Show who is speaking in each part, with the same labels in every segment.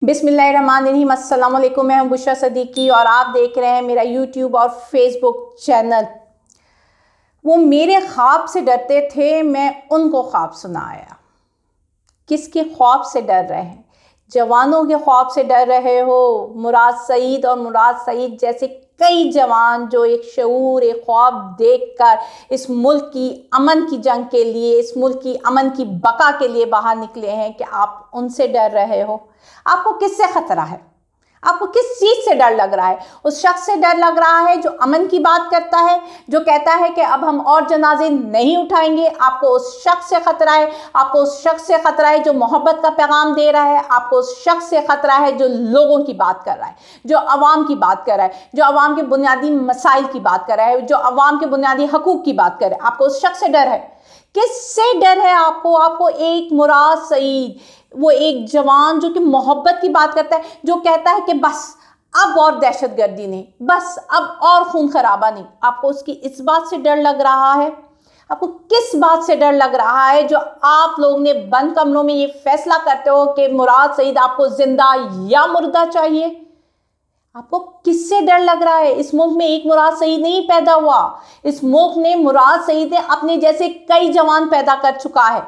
Speaker 1: बिस्मिल्लाहिर्रहमानिर्रहीम। अस्सलाम वालेकुम। मैं हूं बुशरा सदीकी और आप देख रहे हैं मेरा यूट्यूब और फेसबुक चैनल। वो मेरे ख्वाब से डरते थे, मैं उनको ख्वाब सुनाया। किसके ख्वाब से डर रहे हैं? जवानों के ख्वाब से डर रहे हो। मुराद सईद और मुराद सईद जैसे कई जवान जो एक शऊर, एक ख्वाब देखकर इस मुल्क की अमन की जंग के लिए, इस मुल्क की अमन की बका के लिए बाहर निकले हैं, कि आप उनसे डर रहे हो। आपको किससे खतरा है? आपको किस चीज से डर लग रहा है? उस शख्स से डर लग रहा है जो अमन की बात करता है, जो कहता है कि अब हम और जनाजे नहीं उठाएंगे। आपको उस शख्स से खतरा है। आपको उस शख्स से खतरा है जो मोहब्बत का पैगाम दे रहा है। आपको उस शख्स से खतरा है जो लोगों की बात कर रहा है, जो अवाम की बात कर रहा है, जो अवाम के बुनियादी मसाइल की बात कर रहा है, जो अवाम के बुनियादी हकूक की बात कर रहा है। आपको उस शख्स से डर है। किससे डर है आपको? आपको एक मुराद सईद, वो एक जवान जो कि मोहब्बत की बात करता है, जो कहता है कि बस अब और दहशतगर्दी नहीं, बस अब और खून खराबा नहीं। आपको उसकी इस बात से डर लग रहा है? आपको किस बात से डर लग रहा है जो आप लोग ने बंद कमरों में ये फैसला करते हो कि मुराद सईद आपको जिंदा या मुर्दा चाहिए? आपको किससे डर लग रहा है? इस मुल्क में एक मुराद सईद नहीं पैदा हुआ। इस मुल्क ने मुराद सईद ने अपने जैसे कई जवान पैदा कर चुका है।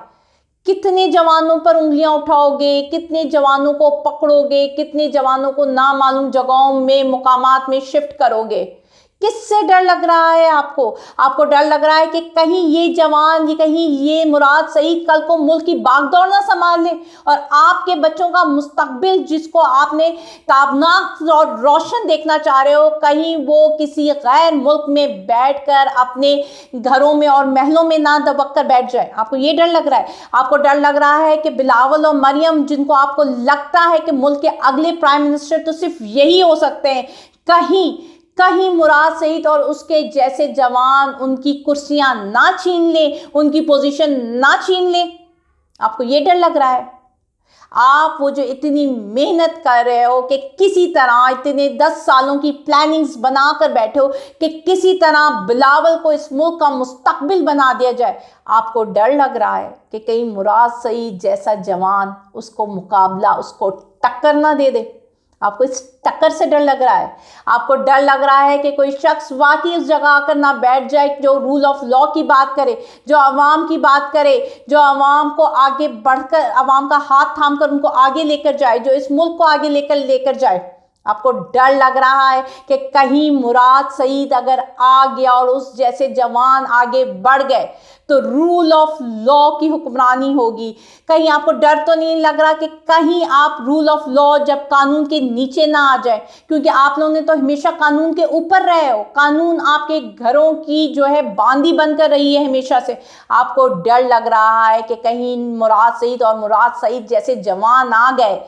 Speaker 1: कितने जवानों पर उंगलियां उठाओगे? कितने जवानों को पकड़ोगे? कितने जवानों को नामालूम जगहों में, मुकामात में शिफ्ट करोगे? किससे डर लग रहा है आपको? आपको डर लग रहा है कि कहीं ये जवान, ये कहीं ये मुराद सईद कल को मुल्क की बागडोर ना संभाल ले और आपके बच्चों का मुस्तकबिल, जिसको आपने ताबनाक और रोशन देखना चाह रहे हो, कहीं वो किसी गैर मुल्क में बैठकर अपने घरों में और महलों में ना दबक कर बैठ जाए। आपको ये डर लग रहा है? आपको डर लग रहा है कि बिलावल और मरियम, जिनको आपको लगता है कि मुल्क के अगले प्राइम मिनिस्टर तो सिर्फ यही हो सकते हैं, कहीं कहीं मुराद सईद और उसके जैसे जवान उनकी कुर्सियां ना छीन ले, उनकी पोजीशन ना छीन ले। आपको ये डर लग रहा है? आप वो जो इतनी मेहनत कर रहे हो कि किसी तरह इतने 10 सालों की प्लानिंग्स बनाकर बैठे हो कि किसी तरह बिलावल को इस मुल्क का मुस्तकबिल बना दिया जाए। आपको डर लग रहा है कि कहीं मुराद सईद जैसा जवान उसको मुकाबला, उसको टक्कर ना दे दे। आपको इस टक्कर से डर लग रहा है। आपको डर लग रहा है कि कोई शख्स वाकई उस जगह आकर ना बैठ जाए जो रूल ऑफ लॉ की बात करे, जो अवाम की बात करे, जो अवाम को आगे बढ़कर, अवाम का हाथ थाम कर उनको आगे लेकर जाए, जो इस मुल्क को आगे लेकर जाए। आपको डर लग रहा है कि कहीं मुराद सईद अगर आ गया और उस जैसे जवान आगे बढ़ गए तो रूल ऑफ लॉ की हुक्मरानी होगी। कहीं आपको डर तो नहीं लग रहा कि कहीं आप रूल ऑफ लॉ जब कानून के नीचे ना आ जाए? क्योंकि आप लोगों ने तो हमेशा कानून के ऊपर रहे हो। कानून आपके घरों की जो है बांदी बनकर रही है हमेशा से। आपको डर लग रहा है कि कहीं मुराद सईद और मुराद सईद जैसे जवान आ गए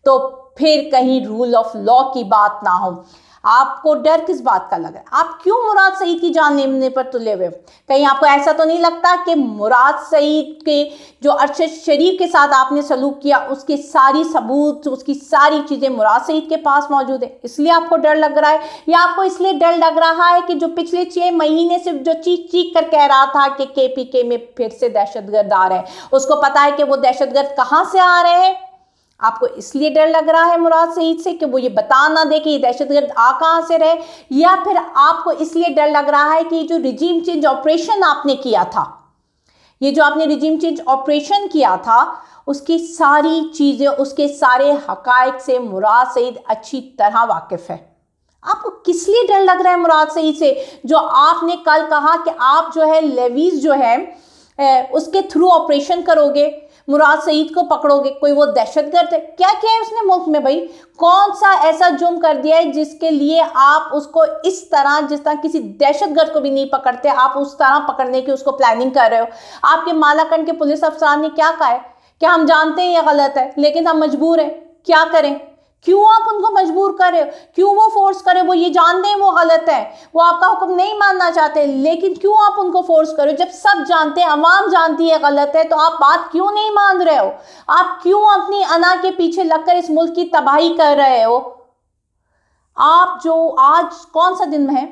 Speaker 1: तो फिर कहीं रूल ऑफ लॉ की बात ना हो। आपको डर किस बात का लग रहा है? आप क्यों मुराद सईद की जान लेने पर तुले हुए? कहीं आपको ऐसा तो नहीं लगता कि मुराद सईद के जो अरशद शरीफ के साथ आपने सलूक किया, उसके सारी सबूत, उसकी सारी चीजें मुराद सईद के पास मौजूद है, इसलिए आपको डर लग रहा है? या आपको इसलिए डर लग रहा है कि जो पिछले 6 महीने से जो चीख चीख कर कह रहा था कि KPK में फिर से दहशतगर्द आ रहे हैं, उसको पता है कि वो दहशतगर्द कहां से आ रहे हैं? आपको इसलिए डर लग रहा है मुराद सईद से कि वो ये बता ना दे कि ये दहशतगर्द आ कहां से रहे? या फिर आपको इसलिए डर लग रहा है कि जो रिजीम चेंज ऑपरेशन आपने किया था, ये जो आपने रिजीम चेंज ऑपरेशन किया था, उसकी सारी चीजें, उसके सारे हकायक से मुराद सईद अच्छी तरह वाकिफ है। आपको किस लिए डर लग रहा है मुराद सईद से? जो आपने कल कहा कि आप जो है लेवीज जो है उसके थ्रू ऑपरेशन करोगे, मुराद सईद को पकड़ोगे। कोई वो दहशतगर्द है? क्या किया है उसने मुल्क में भाई? कौन सा ऐसा जुर्म कर दिया है जिसके लिए आप उसको इस तरह, जिस तरह किसी दहशतगर्द को भी नहीं पकड़ते, आप उस तरह पकड़ने की उसको प्लानिंग कर रहे हो? आपके मालाकंड के पुलिस अफसरान ने क्या कहा है कि हम जानते हैं ये गलत है लेकिन हम मजबूर हैं, क्या करें? क्यों आप उनको मजबूर कर रहे हो? क्यों वो फोर्स करें? वो ये जानते हैं वो गलत है, वो आपका हुक्म नहीं मानना चाहते, लेकिन क्यों आप उनको फोर्स करो? जब सब जानते हैं, अवाम जानती है गलत है, तो आप बात क्यों नहीं मान रहे हो? आप क्यों अपनी अना के पीछे लगकर इस मुल्क की तबाही कर रहे हो? आप जो आज कौन सा दिन है?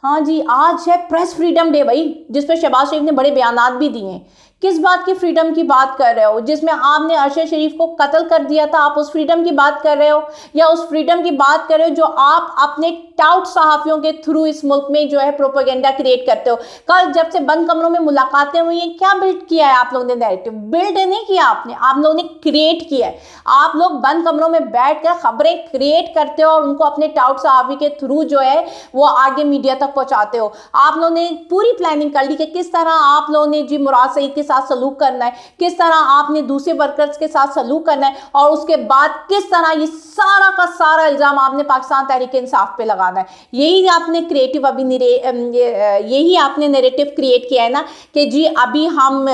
Speaker 1: हाँ जी, आज है प्रेस फ्रीडम डे भाई, जिस पर शहबाज शरीफ ने बड़े बयानात भी दिए हैं किस बात की फ्रीडम की बात कर रहे हो? जिसमें आपने अरशद शरीफ को कत्ल कर दिया था, आप उस फ्रीडम की बात कर रहे हो, या उस फ्रीडम की बात कर रहे हो जो आप अपने टाउट सहाफ़ियों के थ्रू इस मुल्क में जो है प्रोपेगेंडा क्रिएट करते हो? कल जब से बंद कमरों में मुलाकातें हुई हैं, क्या बिल्ड किया है आप लोगों ने? नैरेटिव बिल्ड नहीं किया आपने, आप लोगों ने क्रिएट किया है। आप लोग बंद कमरों में बैठ कर खबरें क्रिएट करते हो और उनको अपने टाउट सहाफ़ी के थ्रू जो है वो आगे मीडिया तक पहुंचाते हो। आप लोगों ने पूरी प्लानिंग कर ली कि किस तरह आप लोगों ने जी मुराद सईद के साथ सलूक करना है, किस तरह आपने दूसरे वर्कर्स के साथ सलूक करना है, और उसके बाद किस तरह ये सारा का सारा इल्ज़ाम आपने पाकिस्तान तहरीक इंसाफ पे लगाना है। यही आपने क्रिएटिव यही आपने नैरेटिव क्रिएट किया है ना कि जी अभी हम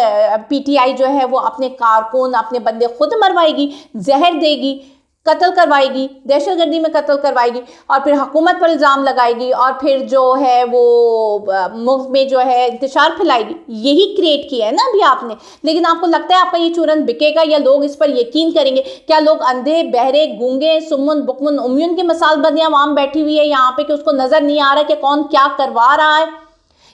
Speaker 1: पीटीआई जो है वो अपने कारकुन, अपने बंदे खुद मरवाएगी, जहर देगी, कत्ल करवाएगी, दहशतगर्दी में कत्ल करवाएगी, और फिर हुकूमत पर इल्ज़ाम लगाएगी, और फिर जो है वो मुल्क में जो है इंतशार फैलाएगी। यही क्रिएट किया है ना अभी आपने। लेकिन आपको लगता है आपका ये चूरन बिकेगा या लोग इस पर यकीन करेंगे? क्या लोग अंधे, बहरे, गूंगे, सुमुन, बुकमुन, उम्यून की मिसाल बनी आवाम बैठी हुई है यहाँ पे कि उसको नज़र नहीं आ रहा कि कौन क्या करवा रहा है?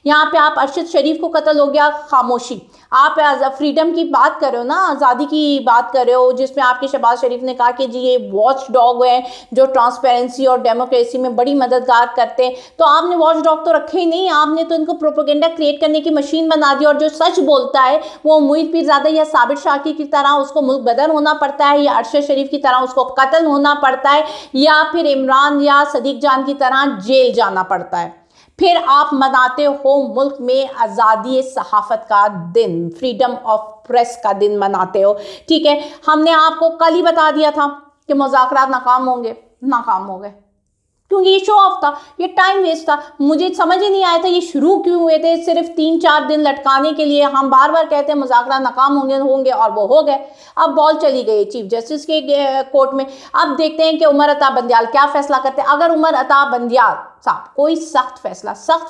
Speaker 1: यहाँ पे आप अरशद शरीफ को कत्ल हो गया, खामोशी। आप फ्रीडम की बात कर रहे हो ना, आज़ादी की बात कर रहे हो, जिसमें आपके शहबाज शरीफ ने कहा कि जी ये वॉच डॉग हैं जो ट्रांसपेरेंसी और डेमोक्रेसी में बड़ी मददगार करते हैं। तो आपने वॉच डॉग तो रखे ही नहीं, आपने तो इनको प्रोपेगेंडा क्रिएट करने की मशीन बना दी। और जो सच बोलता है वो मुईद पीरज़ादा या साबिर शाकिर की तरह उसको मुल्क बदर होना पड़ता है, या अरशद शरीफ की तरह उसको कत्ल होना पड़ता है, या फिर इमरान या सदीक जान की तरह जेल जाना पड़ता है। फिर आप मनाते हो मुल्क में आज़ादी सहाफ़त का दिन, फ्रीडम ऑफ प्रेस का दिन मनाते हो। ठीक है, हमने आपको कल ही बता दिया था कि मुज़ाकरात नाकाम होंगे, नाकाम हो गए, क्योंकि ये शो ऑफ था, ये टाइम वेस्ट था। मुझे समझ ही नहीं आया था ये शुरू क्यों हुए थे, सिर्फ 3-4 दिन लटकाने के लिए। हम बार बार कहते हैं मुज़ाकरात नाकाम होंगे और वो हो गए। अब बॉल चली गई चीफ जस्टिस के कोर्ट में। अब देखते हैं कि उमर अता बंदियाल क्या फैसला करते हैं। अगर उमर अता बंदियाल साहब कोई सख्त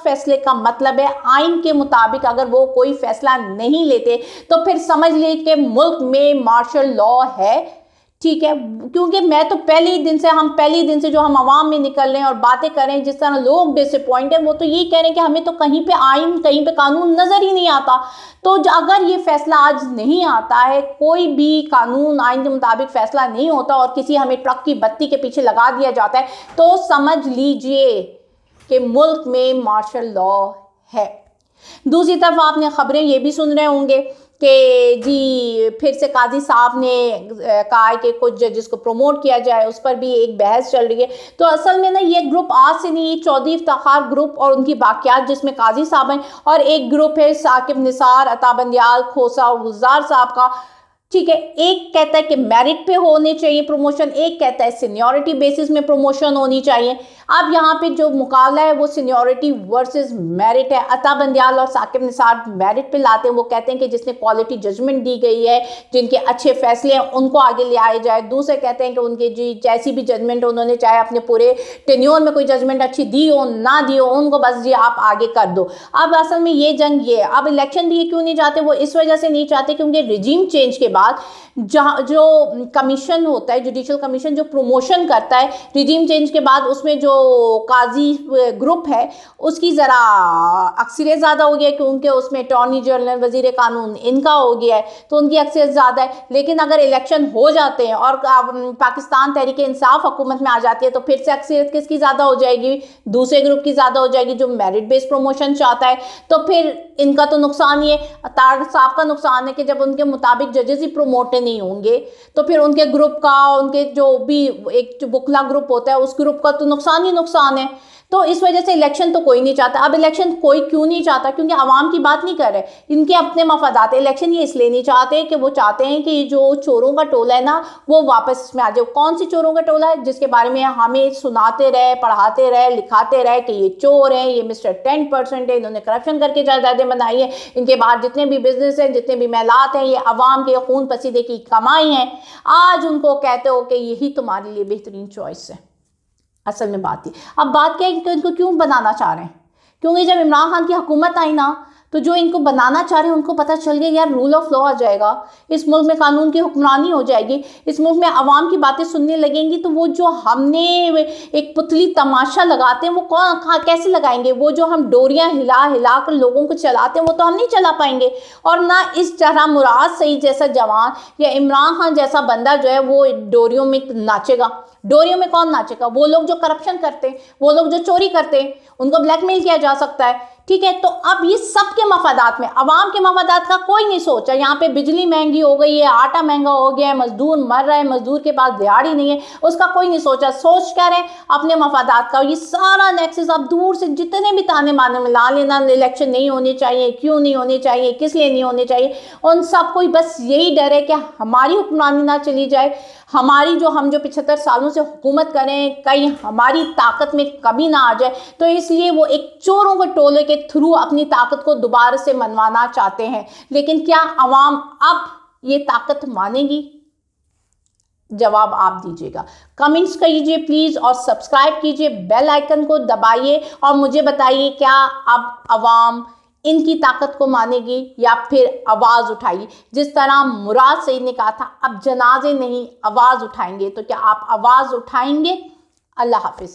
Speaker 1: फैसले का मतलब है आइन के मुताबिक अगर वो कोई फैसला नहीं लेते तो फिर समझ लीजिए कि मुल्क में मार्शल लॉ है। ठीक है, क्योंकि मैं तो पहले ही दिन से जो हम आवाम में निकल रहे हैं और बातें कर रहे हैं, जिस तरह लोग डिसअपॉइंट हैं, वो तो यही कह रहे हैं कि हमें तो कहीं पे आइन, कहीं पे कानून नज़र ही नहीं आता। तो अगर ये फैसला आज नहीं आता है, कोई भी कानून आइन के मुताबिक फैसला नहीं होता और किसी हमें ट्रक की बत्ती के पीछे लगा दिया जाता है, तो समझ लीजिए कि मुल्क में मार्शल लॉ है। दूसरी तरफ आपने खबरें ये भी सुन रहे होंगे कि जी फिर से काजी साहब ने कहा है कि कुछ जजेस को प्रमोट किया जाए, उस पर भी एक बहस चल रही है। तो असल में ना ये ग्रुप आज से नहीं, चौधरी इफ्तिखार ग्रुप और उनकी बाकियात, जिसमें काजी साहब हैं, और एक ग्रुप है साकिब निसार, अता बंदियाल, खोसा और गुलजार साहब का। ठीक है, एक कहता है कि मेरिट पे होने चाहिए प्रमोशन, एक कहता है सीनियरिटी बेसिस में प्रमोशन होनी चाहिए। अब यहाँ पे जो मुकाबला है वो सीनियरिटी वर्सेस मेरिट है। अता बंदियाल और साकिब निसार मेरिट पे लाते हैं, वो कहते हैं कि जिसने क्वालिटी जजमेंट दी गई है, जिनके अच्छे फैसले हैं, उनको आगे ले आए जाए। दूसरे कहते हैं कि उनके जी जैसी भी जजमेंट उन्होंने, चाहे अपने पूरे टेन्योर में कोई जजमेंट अच्छी दी हो ना दी हो, उनको बस जी आप आगे कर दो। अब असल में ये जंग ये, अब इलेक्शन भी क्यों नहीं चाहते, वो इस वजह से नहीं चाहते क्योंकि रिजीम चेंज के बाद जहाँ जो कमीशन होता है, जुडिशल कमीशन जो प्रमोशन करता है रिजीम चेंज के बाद, उसमें जो काजी ग्रुप है उसकी ज़रा अक्सरियत ज़्यादा हो गया है, क्योंकि उसमें अटॉर्नी जनरल, वजीर कानून इनका हो गया है, तो उनकी अक्सरियत ज़्यादा है। लेकिन अगर इलेक्शन हो जाते हैं और पाकिस्तान तहरीक इंसाफ हुकूमत में आ जाती है, तो फिर से अक्सरियत किसकी ज़्यादा हो जाएगी? दूसरे ग्रुप की ज़्यादा हो जाएगी जो मेरिट बेस्ड प्रमोशन चाहता है। तो फिर इनका तो नुकसान ही है, तार साहब का नुकसान है कि जब उनके मुताबिक जजेस ही प्रमोट नहीं होंगे तो फिर उनके ग्रुप का, उनके जो भी एक जो बुकला ग्रुप होता है उस ग्रुप का तो नुकसान ही नुकसान है। तो इस वजह से इलेक्शन तो कोई नहीं चाहता। अब इलेक्शन कोई क्यों नहीं चाहता? क्योंकि आवाम की बात नहीं कर रहे, इनके अपने मफादात। इलेक्शन ये इसलिए नहीं चाहते कि वो चाहते हैं कि जो चोरों का टोला है ना वो वापस में आ जाए। कौन सी चोरों का टोला है? जिसके बारे में हमें सुनाते रहे, पढ़ाते रहे, लिखाते रहे कि ये चोर हैं, ये मिस्टर 10% है, इन्होंने करप्शन करके जायदादें बनाई है, इनके बाहर जितने भी बिजनेस हैं, जितने भी महलात हैं, ये अवाम के खून पसीने की कमाई है। आज उनको कहते हो कि यही तुम्हारे लिए बेहतरीन चॉइस है। असल में बात थी, अब बात क्या है कि इनको क्यों बनाना चाह रहे हैं? क्योंकि जब इमरान खान की हुकूमत आई ना तो जो इनको बनाना चाह रहे हैं उनको पता चल गया यार रूल ऑफ लॉ आ जाएगा, इस मुल्क में कानून की हुक्मरानी हो जाएगी, इस मुल्क में आवाम की बातें सुनने लगेंगी, तो वो जो हमने एक पुतली तमाशा लगाते हैं वो कौन कैसे लगाएंगे? वो जो हम डोरियां हिला हिला कर लोगों को चलाते हैं वो तो हम नहीं चला पाएंगे। और ना इस तरह मुराद सईद जैसा जवान या इमरान खान जैसा बंदा जो है वो डोरियों में नाचेगा। डोरियों में कौन नाचेगा? वो लोग जो करप्शन करते हैं, वो लोग जो चोरी करते हैं, उनको ब्लैकमेल किया जा सकता है। ठीक है, तो अब ये सबके मफादात में, अवाम के मफादात का कोई नहीं सोचा। यहाँ पे बिजली महंगी हो गई है, आटा महंगा हो गया है, मजदूर मर रहा है, मजदूर के पास दिहाड़ी नहीं है, उसका कोई नहीं सोचा। सोच क्या रहे? अपने मफादात का। ये सारा नेक्सस आप दूर से जितने भी ताने माने मिला लेना, इलेक्शन नहीं होने चाहिए, क्यों नहीं होने चाहिए, किस लिए नहीं होने चाहिए, उन सब को बस यही डर है कि हमारी हुक्मरानी ना चली जाए, हमारी हम जो 75 सालों से हुकूमत करें कहीं हमारी ताकत में कमी ना आ जाए। तो इसलिए वो एक चोरों के टोले के थ्रू अपनी ताकत को दोबारा से मनवाना चाहते हैं। लेकिन क्या अवाम अब ये ताकत मानेगी? जवाब आप दीजिएगा, कमेंट्स कीजिए प्लीज़, और सब्सक्राइब कीजिए, बेल आइकन को दबाइए और मुझे बताइए क्या अब अवाम इनकी ताकत को मानेगी या फिर आवाज़ उठाएगी? जिस तरह मुराद सईद ने कहा था अब जनाजे नहीं आवाज़ उठाएंगे, तो क्या आप आवाज़ उठाएंगे? अल्लाह हाफिज़।